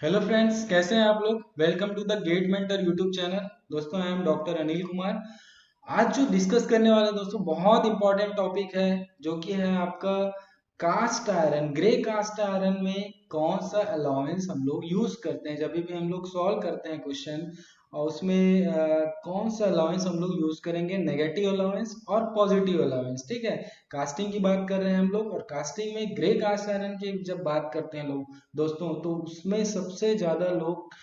Hello friends, कैसे हैं आप लोग। Welcome to the GATE Mentor YouTube channel. दोस्तों, I am doctor Anil Kumar. आज जो डिस्कस करने वाला दोस्तों बहुत इंपॉर्टेंट टॉपिक है, जो कि है आपका cast iron. Grey cast iron में कौन सा अलाउंस हम लोग यूज करते हैं जब भी हम लोग सॉल्व करते हैं क्वेश्चन, और उसमें कौन सा अलाउंस हम लोग यूज करेंगे, नेगेटिव अलाउंस और पॉजिटिव अलाउंस। ठीक है, कास्टिंग की बात कर रहे हैं हम लोग, और कास्टिंग में ग्रे कास्ट आयरन की जब बात करते हैं लोग दोस्तों, तो उसमें सबसे ज्यादा लोग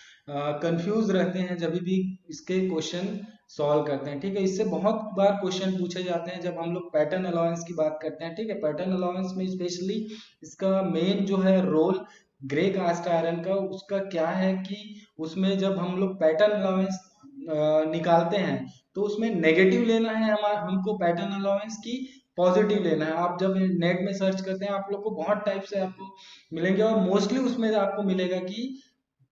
कंफ्यूज रहते हैं जब भी इसके क्वेश्चन सॉल्व करते हैं। ठीक है, इससे बहुत बार क्वेश्चन पूछे जाते हैं जब हम लोग पैटर्न अलाउंस की बात करते हैं। ठीक है, पैटर्न अलाउंस में स्पेशली इसका मेन जो है रोल ग्रे कास्ट आयरन का, उसका क्या है कि उसमें जब हम लोग पैटर्न अलाउंस निकालते हैं तो उसमें नेगेटिव लेना है हमारा, हमको पैटर्न अलाउंस की पॉजिटिव लेना है। आप जब नेट में सर्च करते हैं आप लोग को बहुत टाइप से आपको मिलेंगे, और मोस्टली उसमें आपको मिलेगा कि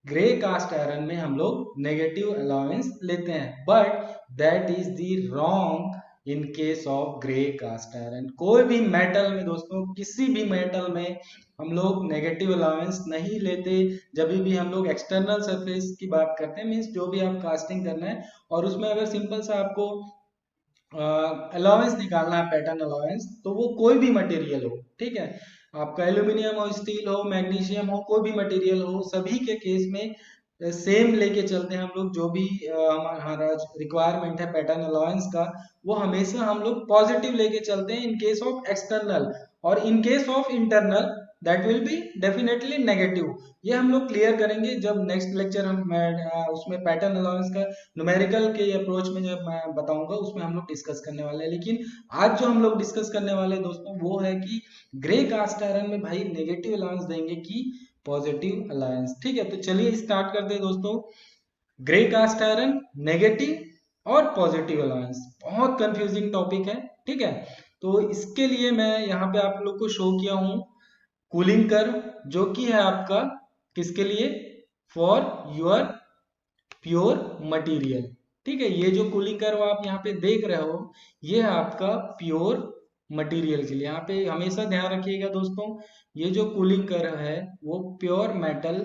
ग्रे कास्ट आयरन में हम लोग नेगेटिव अलाउंस लेते हैं, but that is the wrong in case of grey cast iron. कोई भी मेटल में दोस्तों, किसी भी मेटल में हम लोग नेगेटिव अलाउंस नहीं लेते जब भी हम लोग एक्सटर्नल सरफेस की बात करते हैं। मीन्स जो भी आप कास्टिंग करना है, और उसमें अगर सिंपल सा आपको अलाउंस निकालना है, पैटर्न अलाउंस, तो वो कोई भी मटेरियल हो। ठीक है, आपका एल्यूमिनियम हो, स्टील हो, मैग्नीशियम हो, कोई भी मटेरियल हो, सभी के केस में सेम लेके चलते हैं हम लोग। जो भी हमारा रिक्वायरमेंट है पैटर्न अलाउंस का, वो हमेशा हम लोग पॉजिटिव लेके चलते हैं इन केस ऑफ एक्सटर्नल, और इन case of internal that will be definitely negative. ये हम लोग क्लियर करेंगे जब नेक्स्ट लेक्चर उसमें पैटर्न अलाउंस का न्यूमेरिकल के अप्रोच में जब मैं बताऊंगा, उसमें हम लोग डिस्कस करने वाले हैं। लेकिन आज जो हम लोग डिस्कस करने वाले हैं दोस्तों, वो है कि ग्रे कास्ट आयरन में भाई नेगेटिव अलायंस देंगे कि पॉजिटिव अलायंस। ठीक है, तो चलिए स्टार्ट करते हैं दोस्तों। ग्रे कास्ट आयरन, नेगेटिव और पॉजिटिव अलायंस बहुत कंफ्यूजिंग टॉपिक है। ठीक है, तो इसके लिए मैं यहाँ पे आप लोग को शो किया हूँ कूलिंग कर्व, जो कि है आपका किसके लिए, फॉर योर प्योर मटेरियल। ठीक है, ये जो कूलिंग कर्व आप यहाँ पे देख रहे हो, ये है आपका प्योर मटेरियल के लिए। यहाँ पे हमेशा ध्यान रखिएगा दोस्तों, ये जो कूलिंग कर्व है वो प्योर मेटल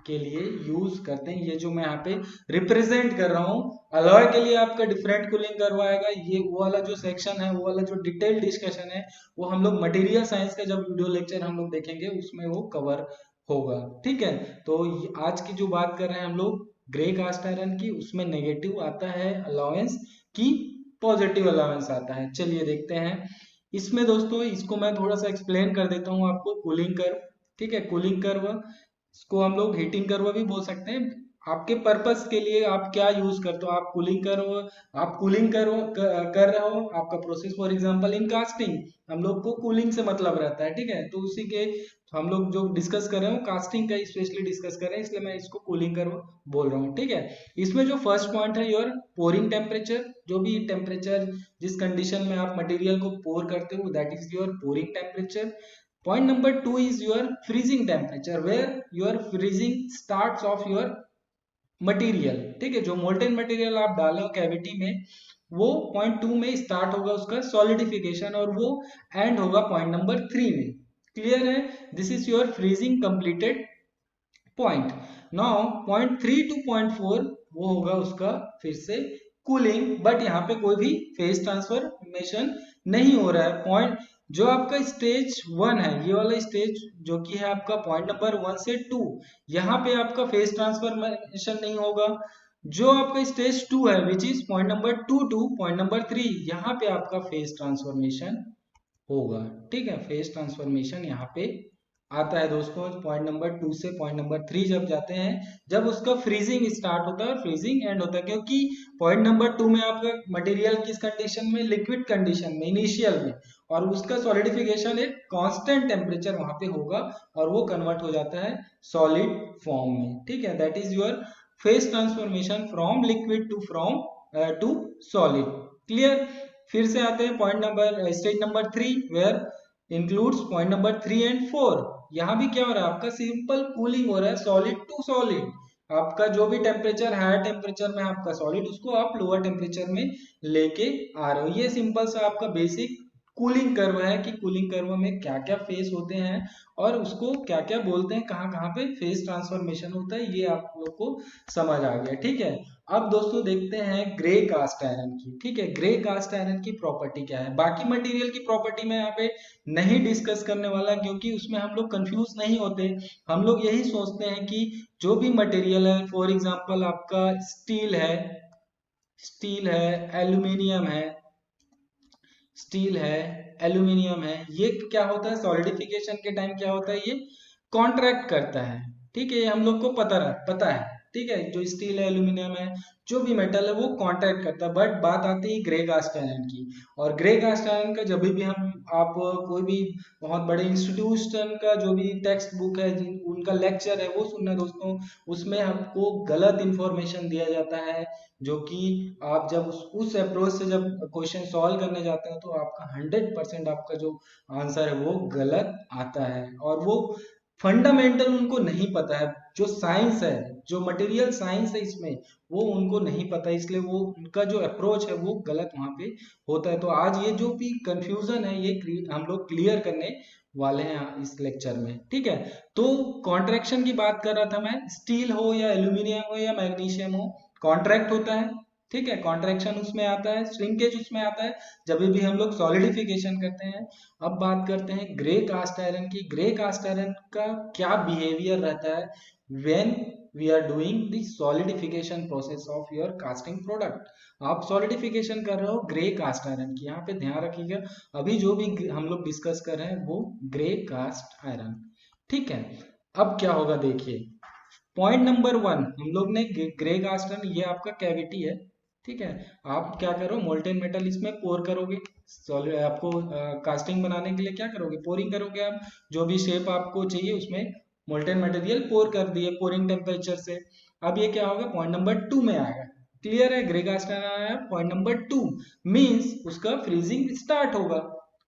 के लिए यूज करते हैं। ये जो मैं यहाँ पे रिप्रेजेंट कर रहा हूँ, अलॉय के लिए आपका डिफरेंट कूलिंग कर्व आएगा। ये वो वाला जो सेक्शन है, वो वाला जो डिटेल डिस्कशन है, वो हम लोग मटेरियल साइंस का जब वीडियो लेक्चर हम लोग देखेंगे उसमें वो कवर होगा। ठीक है, तो आज की जो बात कर रहे हैं हम लोग ग्रे कास्ट आयरन की, उसमें नेगेटिव आता है अलाउंस की पॉजिटिव अलाउंस आता है। चलिए देखते हैं इसमें दोस्तों, इसको मैं थोड़ा सा एक्सप्लेन कर देता हूँ आपको। कूलिंग कर्व, ठीक है, कूलिंग कर्व, इसको हम लोग हीटिंग कर्व भी बोल सकते हैं। आपके पर्पस के लिए आप क्या यूज करते हो, आप कूलिंग कर्व, आप कूलिंग कर्व कर रहे हो, आपका process for example in casting, हम लोग को कूलिंग से मतलब रहता है। ठीक है, तो उसी के हम लोग जो डिस्कस कर रहे हो कास्टिंग का स्पेशली डिस्कस कर रहे हैं, इसलिए मैं इसको कूलिंग कर्व बोल रहा हूँ। ठीक है, इसमें जो फर्स्ट पॉइंट है योर पोरिंग टेम्परेचर, जो भी टेम्परेचर जिस कंडीशन में आप मटेरियल को पोर करते हो, that is your pouring temperature. Point number two is your freezing temperature, where your freezing starts of your material। ठीक है, जो मोल्टेन मटेरियल आप डालो कैविटी में, वो पॉइंट टू में स्टार्ट होगा उसका सॉलिडिफिकेशन, और वो एंड होगा पॉइंट नंबर थ्री में। क्लियर है, this is your freezing completed point. Now point three two point four वो होगा उसका फिर से कूलिंग, बट यहाँ पे कोई भी फेज ट्रांसफॉर्मेशन नहीं हो रहा है। पॉइंट जो आपका स्टेज वन है, ये वाला स्टेज जो कि है आपका पॉइंट नंबर वन से टू, यहाँ पे आपका फेज ट्रांसफॉर्मेशन नहीं होगा। जो आपका स्टेज टू है which is point number two two point number three, यहाँ पे आपका फेज ट्रांसफॉर्मेशन होगा। ठीक है, फेज ट्रांसफॉर्मेशन यहाँ पे आता है दोस्तों पॉइंट नंबर टू से पॉइंट नंबर थ्री जब जाते हैं, जब उसका फ्रीजिंग स्टार्ट होता है और फ्रीजिंग एंड होता है। क्योंकि पॉइंट नंबर टू में आपका मटेरियल किस कंडीशन में, लिक्विड कंडीशन में इनिशियल में, और उसका सॉलिडिफिकेशन एक कांस्टेंट टेम्परेचर वहां पे होगा, और वो कन्वर्ट हो जाता है सॉलिड फॉर्म में। ठीक है, that is your phase transformation from liquid to solid. Clear, फिर से आते हैं point number stage number three, where includes point number three and four. यहाँ भी क्या हो रहा है, आपका सिंपल कूलिंग हो रहा है सॉलिड टू सॉलिड। आपका जो भी टेम्परेचर हायर टेम्परेचर में आपका सॉलिड, उसको आप लोअर टेम्परेचर में लेके आ रहे हो। ये सिंपल सा आपका बेसिक कूलिंग कर्व है कि कूलिंग कर्व में क्या क्या फेस होते हैं और उसको क्या क्या बोलते हैं, कहाँ कहाँ पे फेस ट्रांसफॉर्मेशन होता है, ये आप लोग को समझ आ गया। ठीक है, अब दोस्तों देखते हैं ग्रे कास्ट आयरन की। ठीक है, ग्रे कास्ट आयरन की प्रॉपर्टी क्या है। बाकी मटेरियल की प्रॉपर्टी मैं यहाँ पे नहीं डिस्कस करने वाला, क्योंकि उसमें हम लोग कंफ्यूज नहीं होते। हम लोग यही सोचते हैं कि जो भी मटेरियल है, फॉर एग्जांपल आपका स्टील है, एल्यूमिनियम है, स्टील है, एल्यूमिनियम है, ये क्या होता है सॉलिडिफिकेशन के टाइम क्या होता है, ये कॉन्ट्रैक्ट करता है। ठीक है, ये हम लोग को पता है। ठीक है, जो स्टील है, एल्यूमिनियम है, जो भी मेटल है वो कॉन्ट्रैक्ट करता है। बट बात आती है ग्रे कास्ट आयरन की, और ग्रे कास्ट आयरन का जब भी हम आप कोई भी बहुत बड़े इंस्टीट्यूशन का जो भी टेक्स्ट बुक है, उनका लेक्चर है वो सुनना दोस्तों, उसमें आपको गलत इंफॉर्मेशन दिया जाता है, जो कि आप जब उस अप्रोच से जब क्वेश्चन सॉल्व करने जाते हैं तो आपका 100% आपका जो आंसर है वो गलत आता है, और वो फंडामेंटल उनको नहीं पता है। जो साइंस है, जो मटेरियल साइंस है इसमें, वो उनको नहीं पता, इसलिए वो उनका जो अप्रोच है वो गलत वहां पे होता है। तो आज ये जो भी कंफ्यूजन है ये हम लोग क्लियर करने वाले हैं इस लेक्चर में। ठीक है, तो कॉन्ट्रैक्शन की बात कर रहा था मैं, स्टील हो या एल्यूमिनियम हो या मैग्नीशियम हो, कॉन्ट्रैक्ट होता है। ठीक है, कॉन्ट्रैक्शन उसमें आता है, श्रिंकेज उसमें आता है जब भी हम लोग सॉलिडिफिकेशन करते हैं। अब बात करते हैं ग्रे कास्ट आयरन की। ग्रे कास्ट आयरन का क्या बिहेवियर रहता है when we are doing the solidification process of your casting product. आप सॉलिडिफिकेशन कर रहे हो ग्रे कास्ट आयरन की, यहाँ पे ध्यान रखिएगा, अभी जो भी हम लोग डिस्कस कर रहे हैं वो ग्रे कास्ट आयरन। ठीक है, अब क्या होगा देखिए, पॉइंट नंबर 1, हम लोग ने ग्रे कास्ट आयरन, ये आपका कैविटी है। ठीक है, आप क्या करो, मोल्टेन मेटल इसमें पोर करोगे। सॉलिड आपको कास्टिंग बनाने के लिए क्या करोगे, पोरिंग करोगे आप, जो भी शेप आपको चाहिए उसमें मोल्टेन मटेरियल पोर कर दिए पोरिंग टेम्परेचर से। अब ये क्या होगा, पॉइंट नंबर 2 में आएगा। क्लियर है, ग्रे कास्ट आयरन आया पॉइंट नंबर 2, मींस उसका फ्रीजिंग स्टार्ट होगा।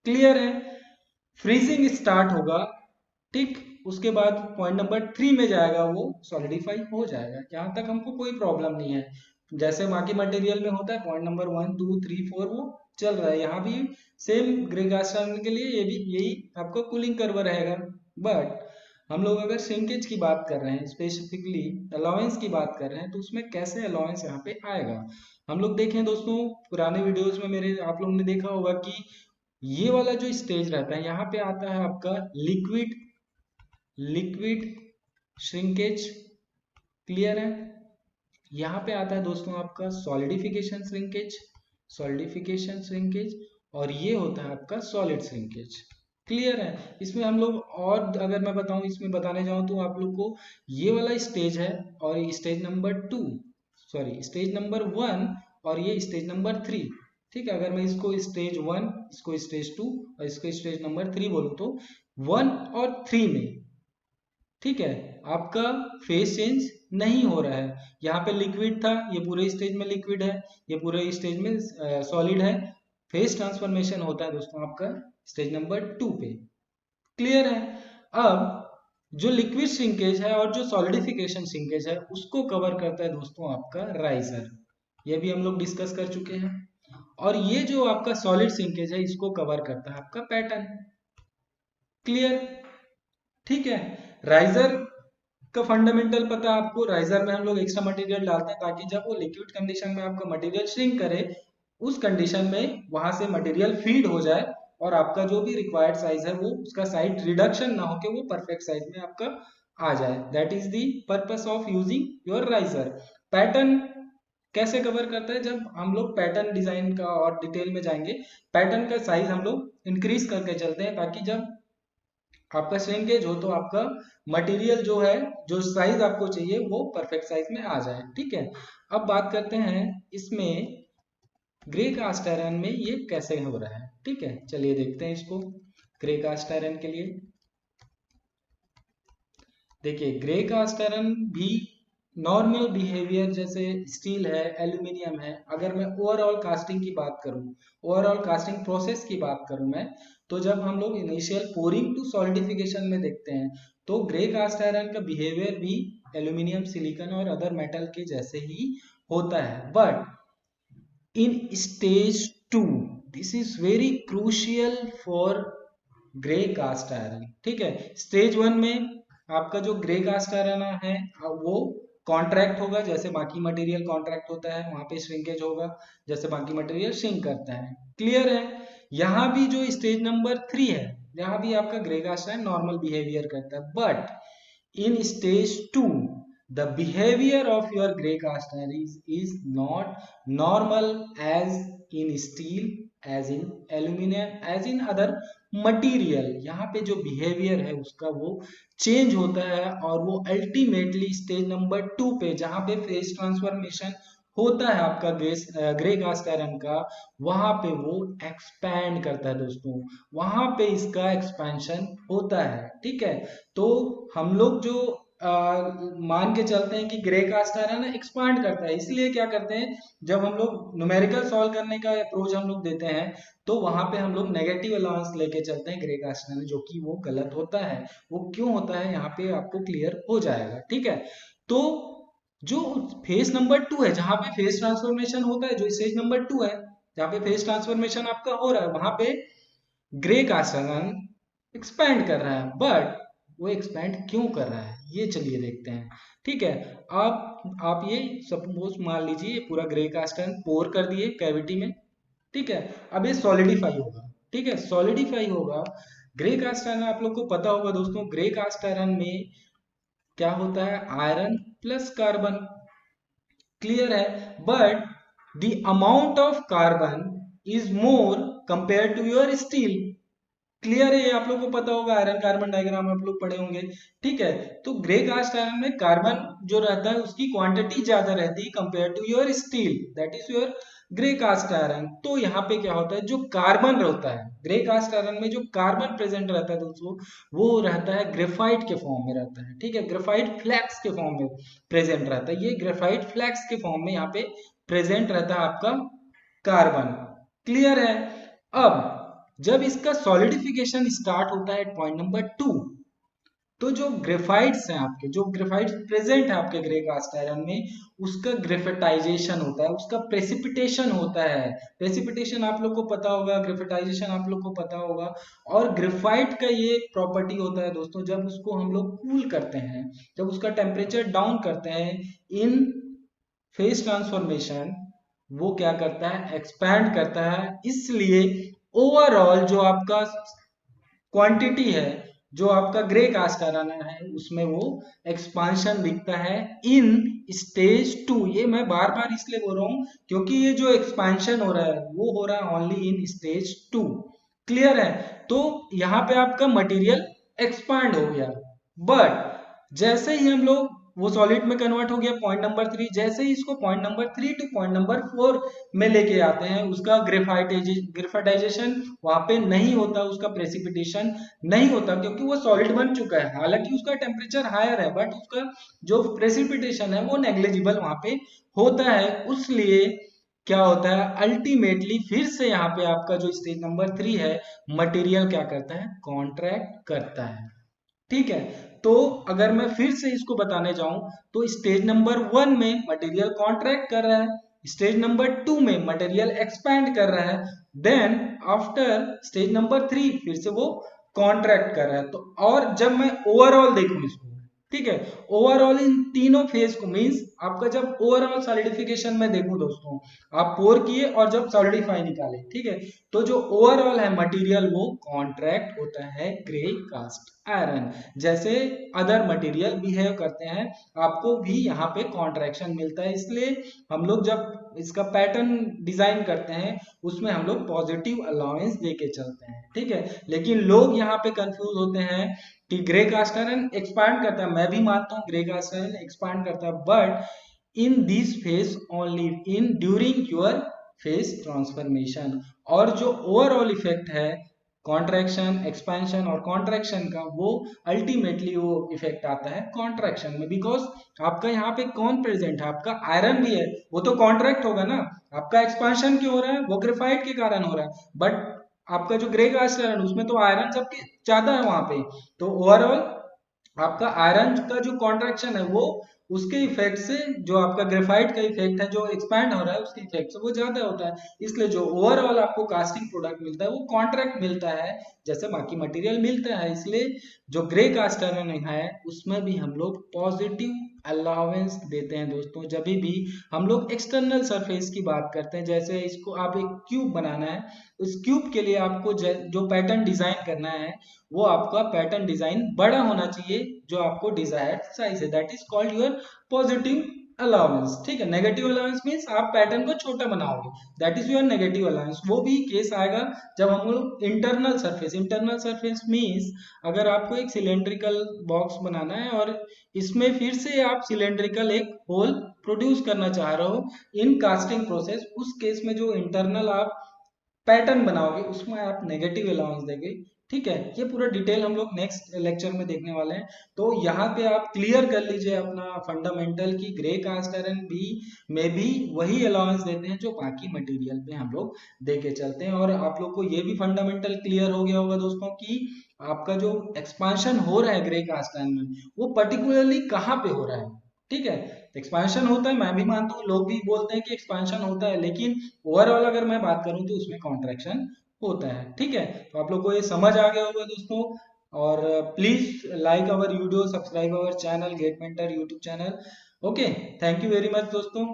क्लियर है, फ्रीजिंग स्टार्ट होगा। ठीक, उसके बाद पॉइंट नंबर 3 में जाएगा, वो सॉलिडिफाई हो जाएगा, यहाँ तक हमको कोई प्रॉब्लम नहीं है। जैसे बाकी मटेरियल में होता है पॉइंट नंबर 1 2 3 4 वो चल रहा है, यहाँ भी सेम ग्रे कास्ट के लिए ये भी यही आपको कूलिंग कर्व रहेगा। बट हम लोग अगर श्रिंकेज की बात कर रहे हैं, स्पेसिफिकली अलाउंस की बात कर रहे हैं, तो उसमें कैसे अलाउंस यहाँ पे आएगा। हम लोग देखें दोस्तों, पुराने वीडियोस में मेरे आप लोगों ने देखा होगा कि ये वाला जो स्टेज रहता है, यहाँ पे आता है आपका लिक्विड श्रिंकेज। क्लियर है, यहाँ पे आता है दोस्तों आपका सॉलिडिफिकेशन श्रिंकेज, और ये होता है आपका सॉलिड श्रिंकेज। क्लियर है, इसमें हम लोग, और अगर मैं बताऊं इसमें बताने जाऊं तो आप लोग को ये वाला स्टेज है, और ये stage number 2, sorry stage number 1, और ये स्टेज नंबर 3। ठीक है, अगर मैं इसको स्टेज 1, इसको स्टेज 2 और इसको स्टेज नंबर 3 बोलूं तो 1 और 3 में, ठीक है, आपका फेस चेंज नहीं हो रहा है। यहाँ पे लिक्विड था, ये पूरे स्टेज में लिक्विड है, ये पूरे स्टेज में सॉलिड है। फेस ट्रांसफॉर्मेशन होता है दोस्तों आपका स्टेज नंबर 2 पे। क्लियर है, अब जो लिक्विड श्रिंकेज है और जो सॉलिडिफिकेशन श्रिंकेज है उसको कवर करता है दोस्तों आपका राइजर, ये भी हम लोग डिस्कस कर चुके हैं। और ये जो आपका सॉलिड श्रिंकेज है इसको कवर करता है आपका पैटर्न। क्लियर, ठीक है, राइजर का फंडामेंटल पता है आपको, राइजर में हम लोग एक्स्ट्रा मटेरियल डालते हैं ताकि जब वो लिक्विड कंडीशन में आपका मटेरियल श्रिंक करे, उस कंडीशन में वहां से मटेरियल फीड हो जाए, और आपका जो भी रिक्वायर्ड साइज है वो उसका साइज रिडक्शन ना होके वो परफेक्ट साइज में आपका आ जाए। That is the purpose of using your riser. Pattern कैसे कवर करता है, जब हम लोग पैटर्न डिजाइन का और डिटेल में जाएंगे, पैटर्न का साइज हम लोग इंक्रीज करके चलते हैं ताकि जब आपका श्रिंकेज हो तो आपका मटेरियल जो है, जो साइज आपको चाहिए वो परफेक्ट साइज में आ जाए। ठीक है, अब बात करते हैं इसमें ग्रे कास्ट आयरन में ये कैसे हो रहा है। ठीक है, चलिए देखते हैं इसको। ग्रे कास्ट आयरन के लिए देखिए, ग्रे कास्ट आयरन भी नॉर्मल बिहेवियर जैसे स्टील है, एल्यूमिनियम है। अगर मैं ओवरऑल कास्टिंग की बात करूं, ओवरऑल कास्टिंग प्रोसेस की बात करूं मैं, तो जब हम लोग इनिशियल पोरिंग टू सॉलिडिफिकेशन में देखते हैं तो ग्रे कास्ट आयरन का बिहेवियर भी एल्यूमिनियम, सिलिकॉन और अदर मेटल के जैसे ही होता है। But in stage 2, this is very crucial for grey cast iron. ठीक है, स्टेज 1 में आपका जो ग्रे कास्ट आयरन है वो कॉन्ट्रैक्ट होगा, जैसे बाकी मटेरियल कॉन्ट्रैक्ट होता है, वहां पे श्रिंकेज होगा जैसे बाकी मटेरियल श्रिंक करता है। क्लियर है? यहाँ भी जो स्टेज नंबर 3 है, यहाँ भी आपका grey cast iron normal behaviour करता है, but in stage 2 the behavior of your gray cast iron is not normal as in steel, as in aluminum, as in other material. यहाँ पे जो बिहेवियर है उसका वो चेंज होता है और वो अल्टीमेटली स्टेज नंबर 2 पे जहाँ पे फेज ट्रांसफॉर्मेशन होता है आपका ग्रे कास्ट आयरन का, वहां पे वो एक्सपैंड करता है दोस्तों, वहां पे इसका एक्सपेंशन होता है। ठीक है, तो हम लोग जो मान के चलते हैं कि ग्रे कास्ट आयरन एक्सपांड करता है, इसलिए क्या करते हैं जब हम लोग न्यूमेरिकल सॉल्व करने का अप्रोच हम लोग देते हैं तो वहां पे हम लोग नेगेटिव अलाउंस लेके चलते हैं ग्रे कास्ट आयरन, जो कि वो गलत होता है। वो क्यों होता है यहाँ पे आपको क्लियर हो जाएगा। ठीक है, तो जो फेज नंबर 2 है जहां पे फेज ट्रांसफॉर्मेशन होता है, जो स्टेज नंबर 2 है जहाँ पे फेज ट्रांसफॉर्मेशन आपका हो रहा है, वहां पे ग्रे कास्ट आयरन एक्सपैंड कर रहा है। बट वो एक्सपैंड क्यों कर रहा है ये चलिए देखते हैं। ठीक है, आप ये सपोज मान लीजिए पूरा ग्रे कास्ट आयरन पोर कर दिए कैविटी में। ठीक है, अब ये सॉलिडिफाई होगा। ठीक है, सॉलिडिफाई होगा। ग्रे कास्ट आयरन आप लोग को पता होगा दोस्तों, ग्रे कास्ट आयरन में क्या होता है, आयरन प्लस कार्बन। क्लियर है? But the amount of carbon is more compare to your steel. Clear है? ये आप लोग को पता होगा, आयरन कार्बन डायग्राम आप लोग पढ़े होंगे। ठीक है, तो ग्रे कास्ट आयरन में कार्बन जो रहता है उसकी क्वांटिटी ज्यादा रहती है compare to your steel, that is your grey cast iron. तो यहाँ पे क्या होता है, जो कार्बन रहता है ग्रे कास्ट आयरन में, जो कार्बन प्रेजेंट रहता है दोस्तों, वो रहता है ग्रेफाइट के फॉर्म में रहता है। ठीक है, ग्रेफाइट फ्लैक्स के फॉर्म में प्रेजेंट रहता है। ये ग्रेफाइट फ्लैक्स के फॉर्म में यहाँ पे प्रेजेंट रहता है आपका कार्बन। क्लियर है? अब जब इसका सॉलिडिफिकेशन स्टार्ट होता है पॉइंट नंबर 2, तो जो ग्रेफाइट्स हैं आपके, जो ग्रेफाइट्स प्रेजेंट है आपके ग्रे कास्ट आयरन में, उसका ग्रेफेटाइजेशन होता है, उसका प्रेसिपिटेशन होता है। प्रेसिपिटेशन आप लोग को पता होगा, ग्रेफेटाइजेशन आप लोग को पता होगा। और ग्रेफाइट का ये प्रॉपर्टी होता है दोस्तों, जब उसको हम लोग कूल करते हैं, जब उसका टेम्परेचर डाउन करते हैं इन फेज ट्रांसफॉर्मेशन, वो क्या करता है, एक्सपैंड करता है। इसलिए ओवरऑल जो आपका क्वांटिटी है, जो आपका ग्रे कास्ट आयरन है, उसमें वो एक्सपांशन दिखता है इन स्टेज 2। ये मैं बार बार इसलिए बोल रहा हूं क्योंकि ये जो एक्सपांशन हो रहा है वो हो रहा है ओनली इन स्टेज 2। क्लियर है? तो यहाँ पे आपका मटेरियल एक्सपांड हो गया, बट जैसे ही हम लोग वो सॉलिड में कन्वर्ट हो गया पॉइंट नंबर 3, जैसे ही इसको point number 3 two point number 4 में लेके आते हैं, उसका ग्रेफाइटाइजेशन वहां पे नहीं होता, उसका प्रेसिपिटेशन नहीं होता, क्योंकि वो सॉलिड बन चुका है। हालांकि उसका टेम्परेचर हायर है बट उसका जो प्रेसिपिटेशन है वो नेग्लिजिबल वहां पे होता है। उसलिए क्या होता है, अल्टीमेटली फिर से यहाँ पे आपका जो स्टेज नंबर 3 है, मटेरियल क्या करता है, कॉन्ट्रैक्ट करता है। ठीक है, तो अगर मैं फिर से इसको बताने जाऊं तो स्टेज नंबर 1 में मटेरियल कॉन्ट्रैक्ट कर रहा है, स्टेज नंबर 2 में मटेरियल एक्सपैंड कर रहा है, देन आफ्टर स्टेज नंबर 3 फिर से वो कॉन्ट्रैक्ट कर रहा है। तो और जब मैं ओवरऑल देखूं इसको, ठीक है, ओवरऑल इन तीनों फेज को, मींस आपका जब ओवरऑल सॉलिडिफिकेशन में देखूं दोस्तों, आप पोर किए और जब सॉलिडिफाई निकाले, ठीक है, तो जो ओवरऑल है मटेरियल वो कॉन्ट्रैक्ट होता है ग्रे कास्ट आयरन, जैसे अदर मटेरियल बिहेव करते हैं, आपको भी यहाँ पे कॉन्ट्रैक्शन मिलता है। इसलिए हम लोग जब इसका पैटर्न डिजाइन करते हैं उसमें हम लोग पॉजिटिव अलाउंस देके चलते हैं। ठीक है, लेकिन लोग यहाँ पे कंफ्यूज होते हैं कि ग्रे कास्ट आयरन एक्सपांड करता है। मैं भी मानता हूँ ग्रे कास्ट आयरन एक्सपांड करता है, but in this phase only, in during your phase transformation. और जो ओवरऑल इफेक्ट है कॉन्ट्रैक्शन, एक्सपेंशन और कॉन्ट्रैक्शन का, वो अल्टीमेटली वो इफेक्ट आता है कॉन्ट्रैक्शन में, बिकॉज आपका यहाँ पे कौन प्रेजेंट है, आपका आयरन भी है, वो तो कॉन्ट्रैक्ट होगा ना। आपका एक्सपेंशन क्यों हो रहा है, वो ग्रेफाइट के कारण हो रहा है, बट आपका जो ग्रे कास्ट आयरन उसमें तो आयरन सबके ज्यादा है वहां पे, तो ओवरऑल आपका आयरन का जो कॉन्ट्रैक्शन है वो उसके इफेक्ट से जो आपका ग्रेफाइट का इफेक्ट है, जो एक्सपैंड हो रहा है उसके इफेक्ट से वो ज्यादा होता है। इसलिए जो ओवरऑल आपको कास्टिंग प्रोडक्ट मिलता है वो कॉन्ट्रैक्ट मिलता है जैसे बाकी मटेरियल मिलता है। इसलिए जो ग्रे कास्ट आयरन है उसमें भी हम लोग पॉजिटिव अलाउंस देते हैं दोस्तों। जब भी हम लोग एक्सटर्नल सरफेस की बात करते हैं, जैसे इसको आप एक क्यूब बनाना है, उस क्यूब के लिए आपको जो पैटर्न डिजाइन करना है वो आपका पैटर्न डिजाइन बड़ा होना चाहिए जो आपको डिजायर्ड साइज है, that is called your positive allowance. ठीक है, नेगेटिव अलाउंस मीन्स आप पैटर्न को छोटा बनाओगे, that is your negative allowance. वो भी केस आएगा जब हम लोग इंटरनल सरफेस मीन्स अगर आपको एक सिलेंड्रिकल बॉक्स बनाना है और इसमें फिर से आप सिलेंड्रिकल एक होल प्रोड्यूस करना चाह रहे हो इन कास्टिंग प्रोसेस, उस केस में जो इंटरनल आप पैटर्न बनाओगे उसमें आप नेगेटिव अलाउंस देंगे। ठीक है, ये पूरा डिटेल हम लोग नेक्स्ट लेक्चर में देखने वाले हैं। तो यहाँ पे आप क्लियर कर लीजिए अपना फंडामेंटल की ग्रे कास्ट आयरन भी में भी वही अलाउंस देते हैं जो बाकी मटेरियल पे हम लोग दे के चलते हैं। और आप लोग को ये भी फंडामेंटल क्लियर हो गया होगा दोस्तों कि आपका जो एक्सपांशन हो रहा है ग्रे कास्ट आयरन में वो पर्टिकुलरली कहाँ पे हो रहा है। ठीक है, एक्सपांशन होता है, मैं भी मानता हूँ, लोग भी बोलते हैं कि एक्सपांशन होता है, लेकिन ओवरऑल अगर मैं बात करूं तो उसमें कॉन्ट्रैक्शन होता है। ठीक है, तो आप लोग को ये समझ आ गया होगा दोस्तों। और please like our video, subscribe our channel Get Mentor YouTube channel. Okay, thank you very much दोस्तों।